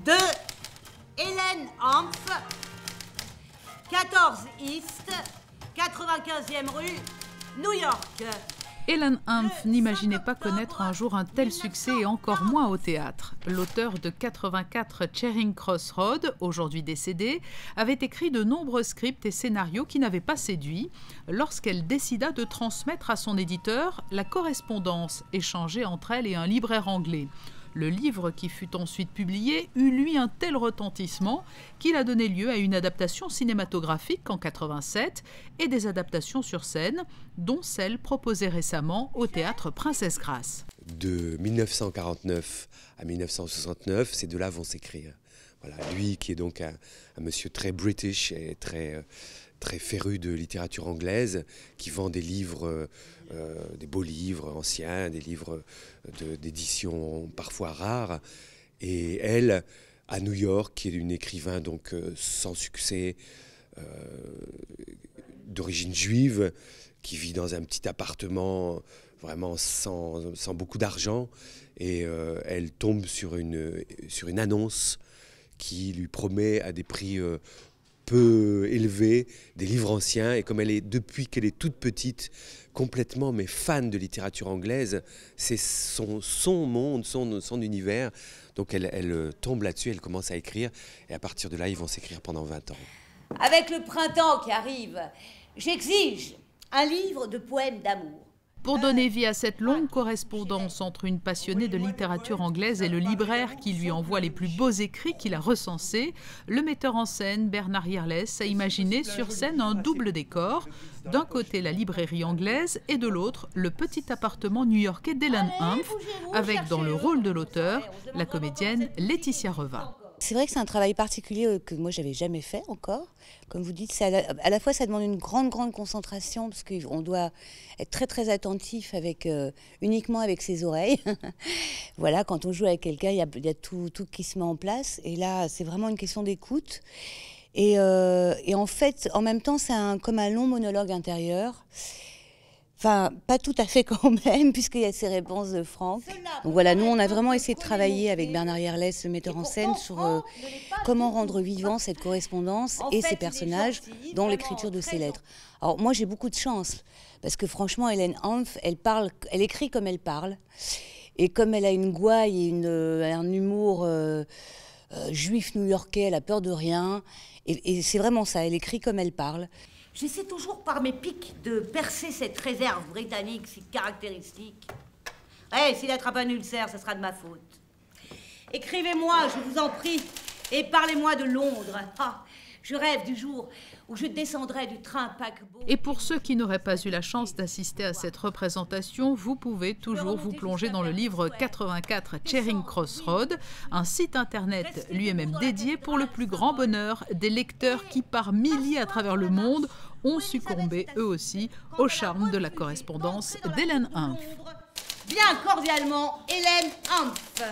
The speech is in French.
De Hélène Hanff, 14 East, 95e rue, New York. Hélène Hanff n'imaginait pas connaître un jour un tel succès et encore moins au théâtre. L'auteur de 84 Charing Cross Road, aujourd'hui décédé, avait écrit de nombreux scripts et scénarios qui n'avaient pas séduit lorsqu'elle décida de transmettre à son éditeur la correspondance échangée entre elle et un libraire anglais. Le livre qui fut ensuite publié eut lui un tel retentissement qu'il a donné lieu à une adaptation cinématographique en 87 et des adaptations sur scène, dont celle proposée récemment au théâtre Princesse Grace. De 1949 à 1969, ces deux-là vont s'écrire. Voilà, lui qui est donc un monsieur très british et très féru de littérature anglaise, qui vend des livres, des beaux livres anciens, des livres d'édition parfois rares. Et elle, à New York, qui est une écrivain donc sans succès, d'origine juive, qui vit dans un petit appartement vraiment sans beaucoup d'argent. Et elle tombe sur une annonce qui lui promet à des prix peu élevé, des livres anciens, et comme elle est, depuis qu'elle est toute petite, complètement mais fan de littérature anglaise, c'est son monde, son univers, donc elle tombe là-dessus, elle commence à écrire, et à partir de là, ils vont s'écrire pendant 20 ans. Avec le printemps qui arrive, j'exige un livre de poèmes d'amour. Pour donner vie à cette longue correspondance entre une passionnée de littérature anglaise et le libraire qui lui envoie les plus beaux écrits qu'il a recensés, le metteur en scène Bernard Yerlès a imaginé sur scène un double décor. D'un côté la librairie anglaise et de l'autre le petit appartement new-yorkais d'Hélène Hanff, avec dans le rôle de l'auteur la comédienne Laetitia Reva. C'est vrai que c'est un travail particulier que moi j'avais jamais fait encore. Comme vous dites, à la fois ça demande une grande concentration parce qu'on doit être très attentif uniquement avec ses oreilles. Voilà, quand on joue avec quelqu'un, il y a tout qui se met en place. Et là, c'est vraiment une question d'écoute. Et en fait, en même temps, c'est comme un long monologue intérieur. Enfin, pas tout à fait quand même, puisqu'il y a ces réponses de Franck. Donc voilà, nous, on a vraiment essayé de travailler avec Bernard Yerlès, le metteur en scène, sur comment rendre vivant cette correspondance et ces personnages dans l'écriture de ces lettres. Alors moi, j'ai beaucoup de chance, parce que franchement, Hélène Hanff, elle écrit comme elle parle. Et comme elle a une gouaille et un humour juif new-yorkais, elle a peur de rien. Et c'est vraiment ça, elle écrit comme elle parle. J'essaie toujours par mes pics de percer cette réserve britannique si caractéristique. S'il attrape un ulcère, ce sera de ma faute. Écrivez-moi, je vous en prie, et parlez-moi de Londres. Je rêve du jour où je descendrai du train paquebot. Et pour ceux qui n'auraient pas eu la chance d'assister à cette représentation, vous pouvez toujours vous plonger dans le livre 84 Charing Cross Road, un site internet lui-même dédié pour le plus grand bonheur des lecteurs qui, par milliers à travers le monde, ont succombé eux aussi au charme de la correspondance d'Hélène Hanff. Bien cordialement, Hélène Hanff.